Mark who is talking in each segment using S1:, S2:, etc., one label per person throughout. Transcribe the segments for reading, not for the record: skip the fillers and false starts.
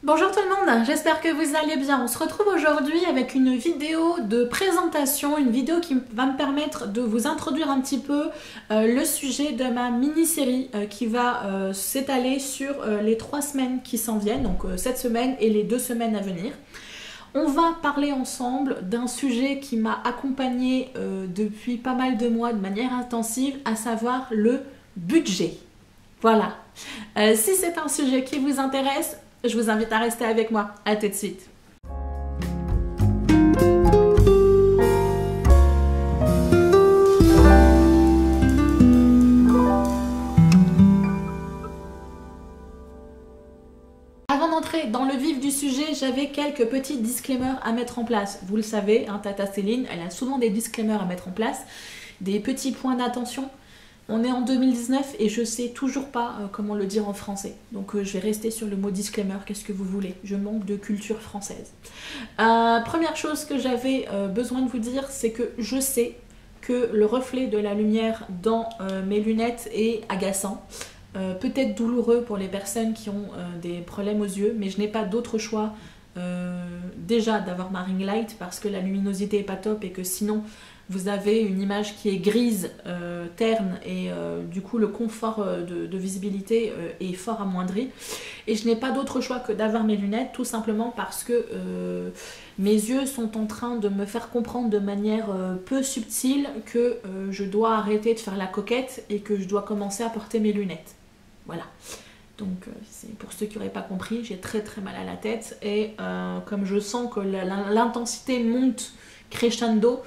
S1: Bonjour tout le monde, j'espère que vous allez bien. On se retrouve aujourd'hui avec une vidéo de présentation, une vidéo qui va me permettre de vous introduire un petit peu le sujet de ma mini-série qui va s'étaler sur les 3 semaines qui s'en viennent, donc cette semaine et les 2 semaines à venir. On va parler ensemble d'un sujet qui m'a accompagnée depuis pas mal de mois de manière intensive, à savoir le budget. Voilà. Si c'est un sujet qui vous intéresse, je vous invite à rester avec moi. À tout de suite. Avant d'entrer dans le vif du sujet, j'avais quelques petits disclaimers à mettre en place. Vous le savez, hein, Tata Céline, elle a souvent des disclaimers à mettre en place, des petits points d'attention. On est en 2019 et je sais toujours pas comment le dire en français. Donc je vais rester sur le mot disclaimer, qu'est-ce que vous voulez? Je manque de culture française. Première chose que j'avais besoin de vous dire, c'est que je sais que le reflet de la lumière dans mes lunettes est agaçant. Peut-être douloureux pour les personnes qui ont des problèmes aux yeux, mais je n'ai pas d'autre choix déjà d'avoir ma ring light parce que la luminosité est pas top et que sinon vous avez une image qui est grise, terne et du coup le confort de visibilité est fort amoindri. Et je n'ai pas d'autre choix que d'avoir mes lunettes, tout simplement parce que mes yeux sont en train de me faire comprendre de manière peu subtile que je dois arrêter de faire la coquette et que je dois commencer à porter mes lunettes. Voilà. Donc c'est pour ceux qui n'auraient pas compris, j'ai très mal à la tête et comme je sens que l'intensité monte crescendo,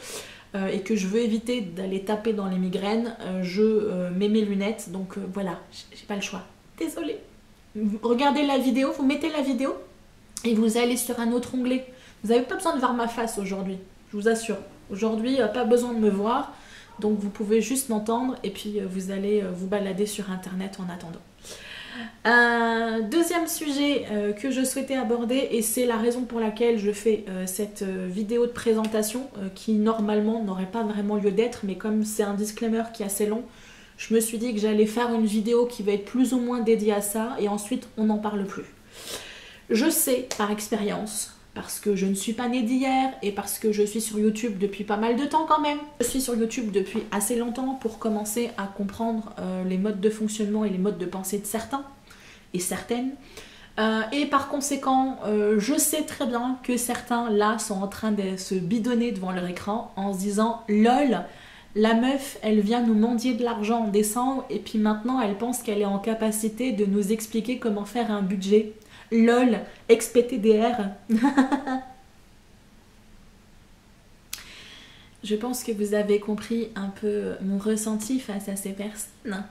S1: et que je veux éviter d'aller taper dans les migraines, je mets mes lunettes, donc voilà, j'ai pas le choix. Désolée. Regardez la vidéo, vous mettez la vidéo et vous allez sur un autre onglet. Vous n'avez pas besoin de voir ma face aujourd'hui, je vous assure. Aujourd'hui, pas besoin de me voir, donc vous pouvez juste m'entendre et puis vous allez vous balader sur internet en attendant. Deuxième sujet que je souhaitais aborder, et c'est la raison pour laquelle je fais cette vidéo de présentation qui normalement n'aurait pas vraiment lieu d'être, mais comme c'est un disclaimer qui est assez long, je me suis dit que j'allais faire une vidéo qui va être plus ou moins dédiée à ça et ensuite on n'en parle plus. Je sais par expérience, parce que je ne suis pas née d'hier et parce que je suis sur YouTube depuis pas mal de temps quand même. Je suis sur YouTube depuis assez longtemps pour commencer à comprendre les modes de fonctionnement et les modes de pensée de certains et certaines. Et par conséquent, je sais très bien que certains là sont en train de se bidonner devant leur écran en se disant « LOL, la meuf, elle vient nous mendier de l'argent en décembre et puis maintenant elle pense qu'elle est en capacité de nous expliquer comment faire un budget. » LOL, ex-PTDR. Je pense que vous avez compris un peu mon ressenti face à ces personnes.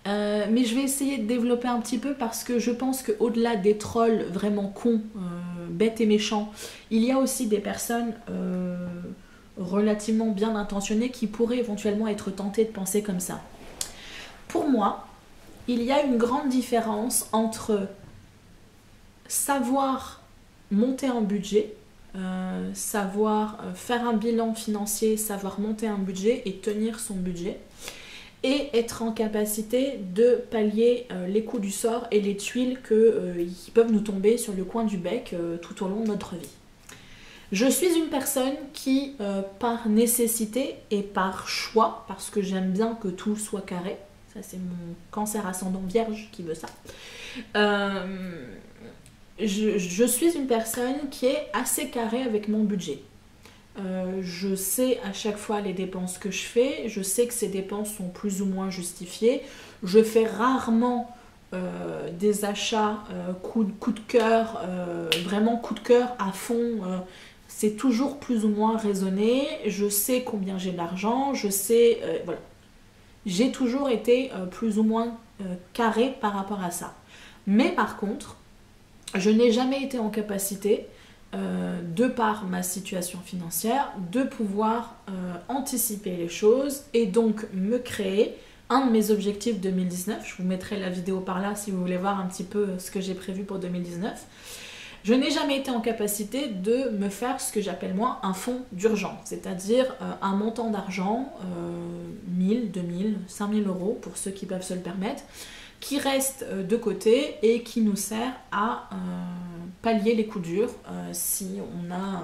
S1: Mais je vais essayer de développer un petit peu parce que je pense qu'au-delà des trolls vraiment cons, bêtes et méchants, il y a aussi des personnes relativement bien intentionnées qui pourraient éventuellement être tentées de penser comme ça. Pour moi, il y a une grande différence entre savoir monter un budget, savoir faire un bilan financier, savoir monter un budget et tenir son budget, et être en capacité de pallier les coups du sort et les tuiles qui peuvent nous tomber sur le coin du bec tout au long de notre vie. Je suis une personne qui, par nécessité et par choix, parce que j'aime bien que tout soit carré, ça c'est mon cancer ascendant vierge qui veut ça, je suis une personne qui est assez carrée avec mon budget. Je sais à chaque fois les dépenses que je fais, je sais que ces dépenses sont plus ou moins justifiées. Je fais rarement des achats coup de cœur, vraiment coup de cœur à fond. C'est toujours plus ou moins raisonné. Je sais combien j'ai d'argent, je sais... voilà. J'ai toujours été plus ou moins carrée par rapport à ça. Mais par contre, je n'ai jamais été en capacité, de par ma situation financière, de pouvoir anticiper les choses et donc me créer un de mes objectifs 2019. Je vous mettrai la vidéo par là si vous voulez voir un petit peu ce que j'ai prévu pour 2019. Je n'ai jamais été en capacité de me faire ce que j'appelle moi un fonds d'urgence, c'est-à-dire un montant d'argent, 1000, 2000, 5000 euros pour ceux qui peuvent se le permettre, qui reste de côté et qui nous sert à pallier les coups durs. Si on a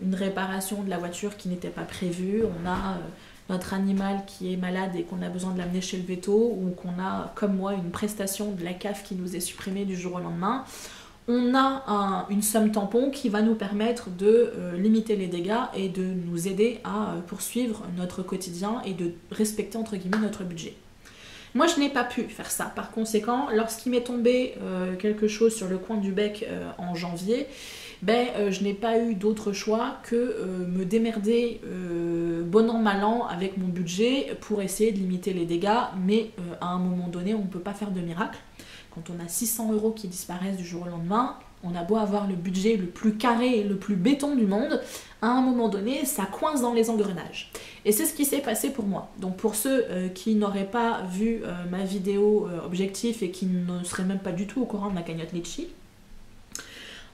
S1: une réparation de la voiture qui n'était pas prévue, on a notre animal qui est malade et qu'on a besoin de l'amener chez le véto, ou qu'on a, comme moi, une prestation de la CAF qui nous est supprimée du jour au lendemain, on a une somme tampon qui va nous permettre de limiter les dégâts et de nous aider à poursuivre notre quotidien et de respecter entre guillemets notre budget. Moi je n'ai pas pu faire ça, par conséquent lorsqu'il m'est tombé quelque chose sur le coin du bec en janvier, je n'ai pas eu d'autre choix que me démerder bon an mal an avec mon budget pour essayer de limiter les dégâts, mais à un moment donné on ne peut pas faire de miracle. Quand on a 600 € qui disparaissent du jour au lendemain, on a beau avoir le budget le plus carré et le plus béton du monde, à un moment donné, ça coince dans les engrenages. Et c'est ce qui s'est passé pour moi. Donc pour ceux qui n'auraient pas vu ma vidéo objectif et qui ne seraient même pas du tout au courant de ma cagnotte Litchi,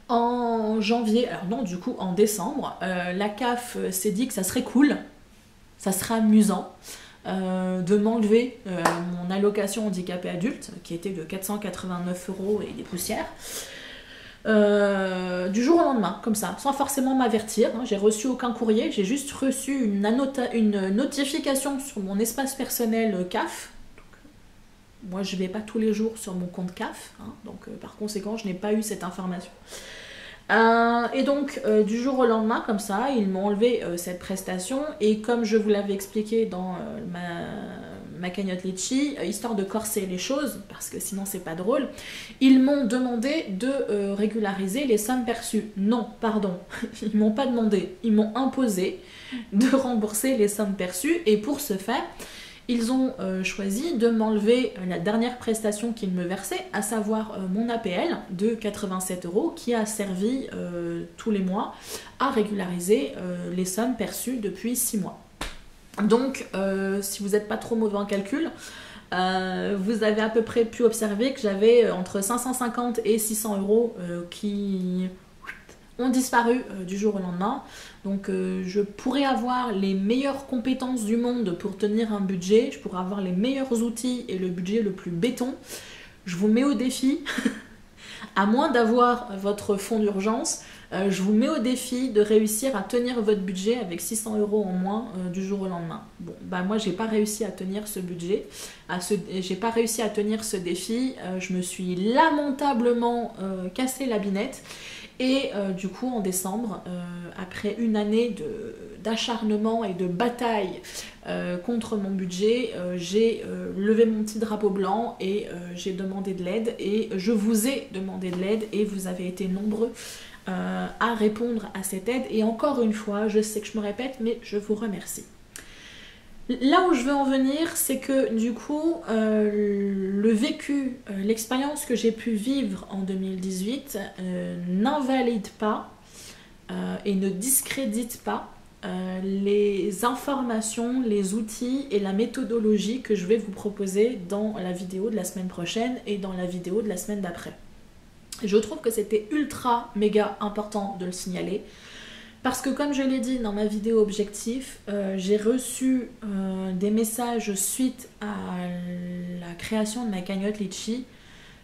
S1: en janvier, alors non, du coup en décembre, la CAF s'est dit que ça serait cool, ça serait amusant, de m'enlever mon allocation handicapé adulte qui était de 489 € et des poussières du jour au lendemain, comme ça, sans forcément m'avertir. J'ai reçu aucun courrier, j'ai juste reçu une notification sur mon espace personnel CAF. Donc, moi je vais pas tous les jours sur mon compte CAF, donc par conséquent je n'ai pas eu cette information. Et donc du jour au lendemain, comme ça, ils m'ont enlevé cette prestation, et comme je vous l'avais expliqué dans ma cagnotte Litchi, histoire de corser les choses, parce que sinon c'est pas drôle, ils m'ont demandé de régulariser les sommes perçues. Non, pardon, ils m'ont pas demandé, ils m'ont imposé de rembourser les sommes perçues, et pour ce faire, ils ont choisi de m'enlever la dernière prestation qu'ils me versaient, à savoir mon APL de 87 € qui a servi tous les mois à régulariser les sommes perçues depuis 6 mois. Donc, si vous n'êtes pas trop mauvais en calcul, vous avez à peu près pu observer que j'avais entre 550 et 600 € qui ont disparu du jour au lendemain. Donc je pourrais avoir les meilleures compétences du monde pour tenir un budget, je pourrais avoir les meilleurs outils et le budget le plus béton. Je vous mets au défi, à moins d'avoir votre fonds d'urgence, je vous mets au défi de réussir à tenir votre budget avec 600 € en moins du jour au lendemain. Bon, moi j'ai pas réussi à tenir ce budget, j'ai pas réussi à tenir ce défi, je me suis lamentablement cassé la binette. Et du coup en décembre, après une année d'acharnement et de bataille contre mon budget, j'ai levé mon petit drapeau blanc et j'ai demandé de l'aide, et je vous ai demandé de l'aide et vous avez été nombreux à répondre à cette aide, et encore une fois, je sais que je me répète, mais je vous remercie. Là où je veux en venir, c'est que du coup, le vécu, l'expérience que j'ai pu vivre en 2018 n'invalide pas et ne discrédite pas les informations, les outils et la méthodologie que je vais vous proposer dans la vidéo de la semaine prochaine et dans la vidéo de la semaine d'après. Je trouve que c'était ultra méga important de le signaler. Parce que comme je l'ai dit dans ma vidéo objectif, j'ai reçu des messages suite à la création de ma cagnotte Litchi.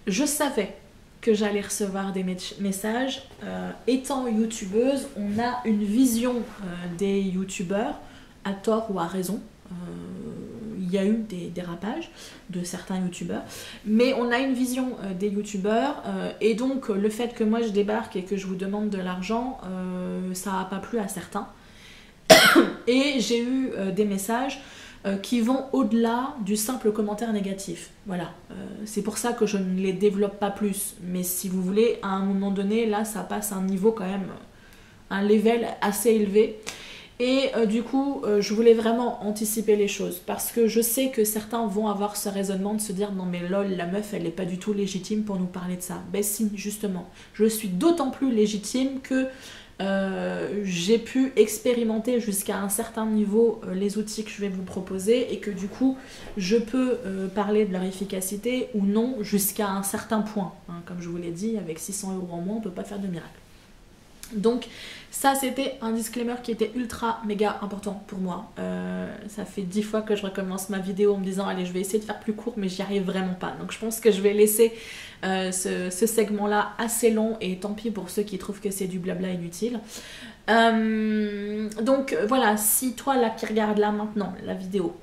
S1: Je savais que j'allais recevoir des messages. Étant youtubeuse, on a une vision des youtubeurs, à tort ou à raison. Il y a eu des dérapages de certains youtubeurs, mais on a une vision des youtubeurs, et donc le fait que moi je débarque et que je vous demande de l'argent, ça n'a pas plu à certains. Et j'ai eu des messages qui vont au-delà du simple commentaire négatif. Voilà, c'est pour ça que je ne les développe pas plus, mais si vous voulez, à un moment donné, là ça passe à un niveau quand même, un level assez élevé. Et du coup, je voulais vraiment anticiper les choses, parce que je sais que certains vont avoir ce raisonnement de se dire « Non mais lol, la meuf, elle n'est pas du tout légitime pour nous parler de ça. » Ben si, justement. Je suis d'autant plus légitime que j'ai pu expérimenter jusqu'à un certain niveau les outils que je vais vous proposer, et que du coup, je peux parler de leur efficacité ou non jusqu'à un certain point. Hein, comme je vous l'ai dit, avec 600 € en moins, on ne peut pas faire de miracle. Donc ça c'était un disclaimer qui était ultra méga important pour moi. Ça fait 10 fois que je recommence ma vidéo en me disant allez je vais essayer de faire plus court mais j'y arrive vraiment pas. Donc je pense que je vais laisser ce segment là assez long et tant pis pour ceux qui trouvent que c'est du blabla inutile. Donc voilà, si toi là qui regarde là maintenant la vidéo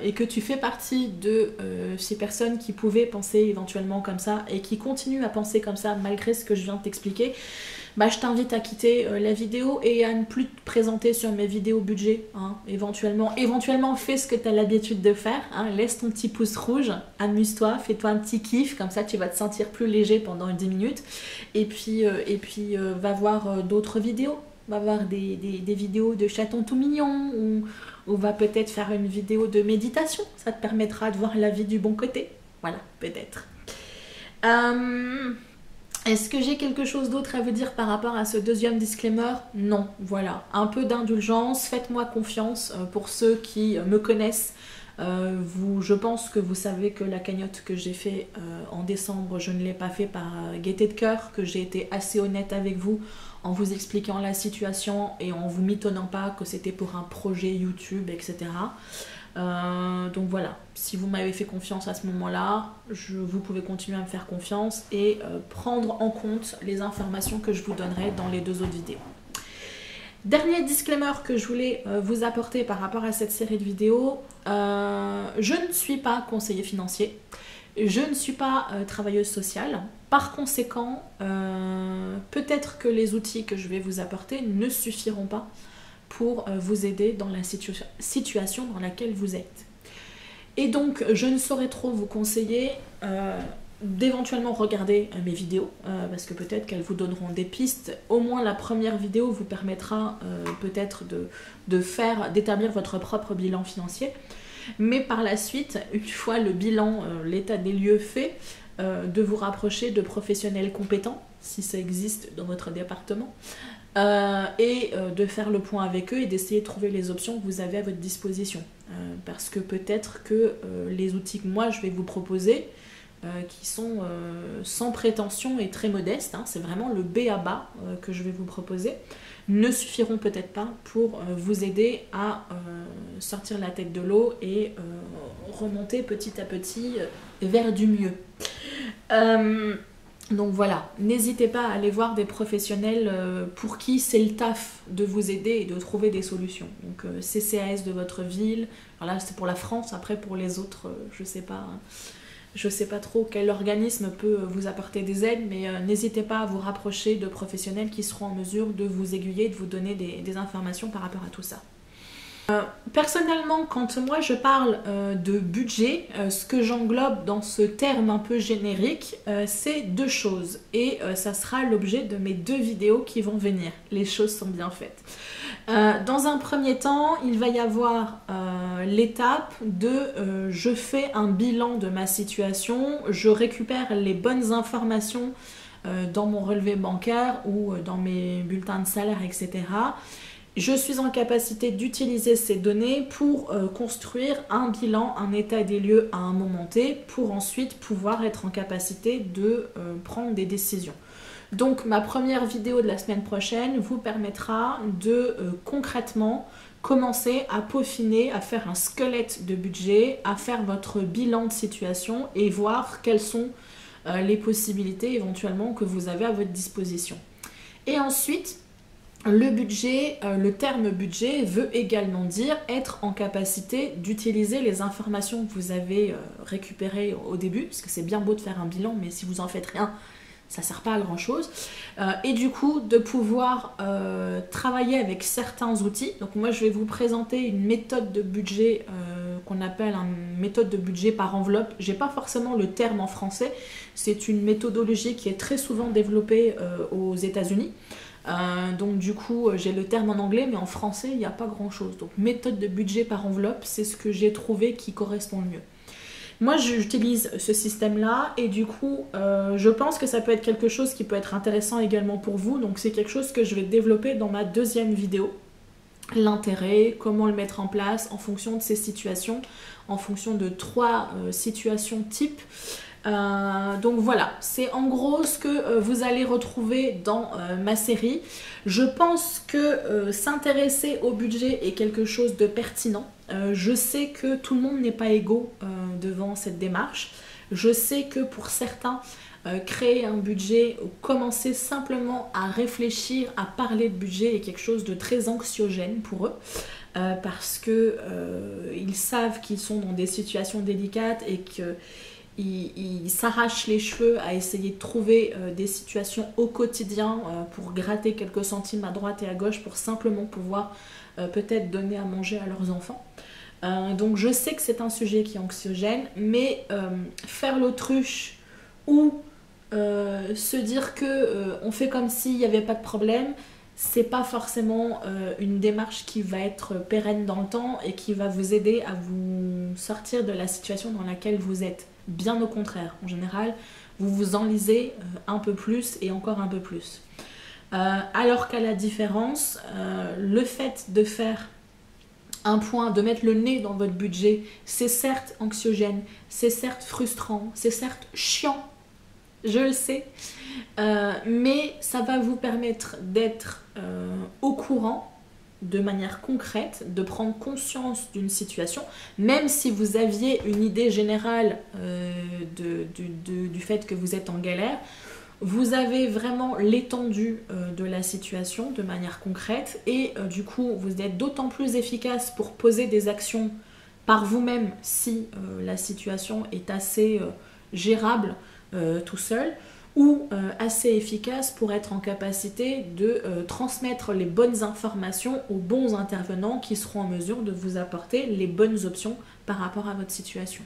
S1: et que tu fais partie de ces personnes qui pouvaient penser éventuellement comme ça et qui continuent à penser comme ça malgré ce que je viens de t'expliquer, bah, je t'invite à quitter la vidéo et à ne plus te présenter sur mes vidéos budget. Hein. Éventuellement, fais ce que tu as l'habitude de faire. Hein. Laisse ton petit pouce rouge, amuse-toi, fais-toi un petit kiff, comme ça tu vas te sentir plus léger pendant 10 minutes. Et puis, va voir d'autres vidéos. Va voir des vidéos de chatons tout mignons ou va peut-être faire une vidéo de méditation. Ça te permettra de voir la vie du bon côté. Voilà, peut-être. Est-ce que j'ai quelque chose d'autre à vous dire par rapport à ce deuxième disclaimer? Non, voilà. Un peu d'indulgence, faites-moi confiance. Pour ceux qui me connaissent, je pense que vous savez que la cagnotte que j'ai fait en décembre, je ne l'ai pas fait par gaieté de cœur, que j'ai été assez honnête avec vous en vous expliquant la situation et en vous mitonnant pas que c'était pour un projet YouTube, etc. Donc voilà, si vous m'avez fait confiance à ce moment-là, vous pouvez continuer à me faire confiance et prendre en compte les informations que je vous donnerai dans les 2 autres vidéos. Dernier disclaimer que je voulais vous apporter par rapport à cette série de vidéos, je ne suis pas conseiller financier, je ne suis pas travailleuse sociale, par conséquent, peut-être que les outils que je vais vous apporter ne suffiront pas pour vous aider dans la situation dans laquelle vous êtes. Et donc, je ne saurais trop vous conseiller d'éventuellement regarder mes vidéos, parce que peut-être qu'elles vous donneront des pistes. Au moins, la première vidéo vous permettra peut-être d'établir votre propre bilan financier. Mais par la suite, une fois le bilan, l'état des lieux fait, de vous rapprocher de professionnels compétents, si ça existe dans votre département, de faire le point avec eux et d'essayer de trouver les options que vous avez à votre disposition. Parce que peut-être que les outils que moi je vais vous proposer, qui sont sans prétention et très modestes, hein, c'est vraiment le B à bas que je vais vous proposer, ne suffiront peut-être pas pour vous aider à sortir la tête de l'eau et remonter petit à petit vers du mieux. Donc voilà, n'hésitez pas à aller voir des professionnels pour qui c'est le taf de vous aider et de trouver des solutions. Donc CCAS de votre ville, alors là c'est pour la France, après pour les autres, je sais pas, hein. Je sais pas trop quel organisme peut vous apporter des aides, mais n'hésitez pas à vous rapprocher de professionnels qui seront en mesure de vous aiguiller, de vous donner des informations par rapport à tout ça. Personnellement, quand moi je parle de budget, ce que j'englobe dans ce terme un peu générique, c'est 2 choses. Et ça sera l'objet de mes 2 vidéos qui vont venir. Les choses sont bien faites. Dans un premier temps, il va y avoir l'étape de je fais un bilan de ma situation, je récupère les bonnes informations dans mon relevé bancaire ou dans mes bulletins de salaire, etc. Je suis en capacité d'utiliser ces données pour construire un bilan, un état des lieux à un moment T, pour ensuite pouvoir être en capacité de prendre des décisions. Donc ma première vidéo de la semaine prochaine vous permettra de concrètement commencer à peaufiner, à faire un squelette de budget, à faire votre bilan de situation et voir quelles sont les possibilités éventuellement que vous avez à votre disposition. Et ensuite, le budget, le terme budget veut également dire être en capacité d'utiliser les informations que vous avez récupérées au début, parce que c'est bien beau de faire un bilan, mais si vous en faites rien, ça ne sert pas à grand chose. Et du coup, de pouvoir travailler avec certains outils. Donc moi, je vais vous présenter une méthode de budget qu'on appelle une méthode de budget par enveloppe. J'ai pas forcément le terme en français. C'est une méthodologie qui est très souvent développée aux États-Unis. Donc du coup j'ai le terme en anglais mais en français il n'y a pas grand chose. Donc méthode de budget par enveloppe, c'est ce que j'ai trouvé qui correspond le mieux. Moi j'utilise ce système là et du coup je pense que ça peut être quelque chose qui peut être intéressant également pour vous. Donc c'est quelque chose que je vais développer dans ma deuxième vidéo. L'intérêt, comment le mettre en place en fonction de ces situations, en fonction de 3 situations types. Donc voilà, c'est en gros ce que vous allez retrouver dans ma série. Je pense que s'intéresser au budget est quelque chose de pertinent. Je sais que tout le monde n'est pas égaux devant cette démarche. Je sais que pour certains, créer un budget ou commencer simplement à réfléchir, à parler de budget est quelque chose de très anxiogène pour eux. Parce que ils savent qu'ils sont dans des situations délicates et qu'ils s'arrachent les cheveux à essayer de trouver des situations au quotidien pour gratter quelques centimes à droite et à gauche pour simplement pouvoir peut-être donner à manger à leurs enfants. Donc je sais que c'est un sujet qui est anxiogène, mais faire l'autruche ou se dire que on fait comme s'il n'y avait pas de problème, c'est pas forcément une démarche qui va être pérenne dans le temps et qui va vous aider à vous sortir de la situation dans laquelle vous êtes. Bien au contraire, en général, vous vous enlisez un peu plus et encore un peu plus. Alors qu'à la différence, le fait de faire un point, de mettre le nez dans votre budget, c'est certes anxiogène, c'est certes frustrant, c'est certes chiant, je le sais, mais ça va vous permettre d'être au courant de manière concrète, de prendre conscience d'une situation, même si vous aviez une idée générale du fait que vous êtes en galère, vous avez vraiment l'étendue de la situation de manière concrète et du coup vous êtes d'autant plus efficace pour poser des actions par vous-même si la situation est assez gérable tout seul, ou assez efficace pour être en capacité de transmettre les bonnes informations aux bons intervenants qui seront en mesure de vous apporter les bonnes options par rapport à votre situation.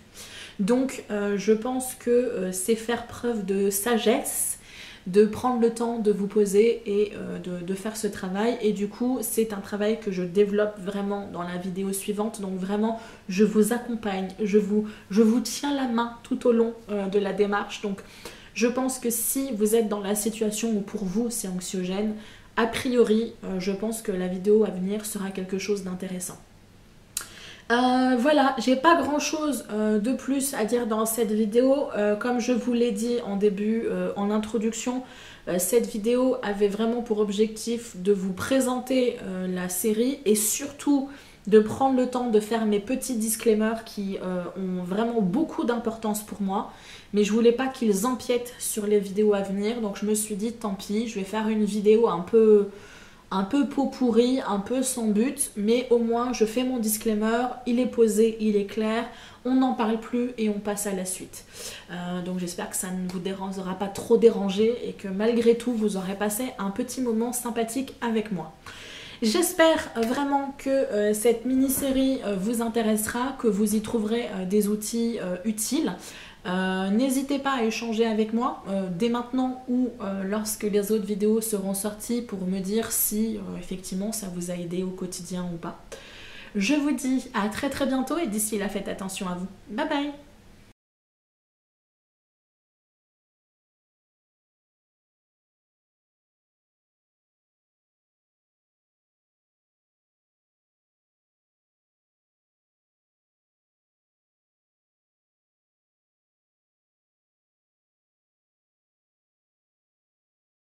S1: Donc je pense que c'est faire preuve de sagesse, de prendre le temps de vous poser et de faire ce travail, et du coup c'est un travail que je développe vraiment dans la vidéo suivante, donc vraiment je vous accompagne, je vous tiens la main tout au long de la démarche. Donc je pense que si vous êtes dans la situation où pour vous c'est anxiogène, a priori, je pense que la vidéo à venir sera quelque chose d'intéressant. Voilà, j'ai pas grand chose de plus à dire dans cette vidéo. Comme je vous l'ai dit en début, en introduction, cette vidéo avait vraiment pour objectif de vous présenter la série et surtout de prendre le temps de faire mes petits disclaimers qui ont vraiment beaucoup d'importance pour moi, mais je voulais pas qu'ils empiètent sur les vidéos à venir, donc je me suis dit tant pis, je vais faire une vidéo un peu pot pourri, un peu sans but, mais au moins je fais mon disclaimer, il est posé, il est clair, on n'en parle plus et on passe à la suite. Donc j'espère que ça ne vous aura pas trop dérangé et que malgré tout vous aurez passé un petit moment sympathique avec moi. J'espère vraiment que cette mini-série vous intéressera, que vous y trouverez des outils utiles. N'hésitez pas à échanger avec moi dès maintenant ou lorsque les autres vidéos seront sorties pour me dire si effectivement ça vous a aidé au quotidien ou pas. Je vous dis à très bientôt et d'ici là faites attention à vous. Bye bye!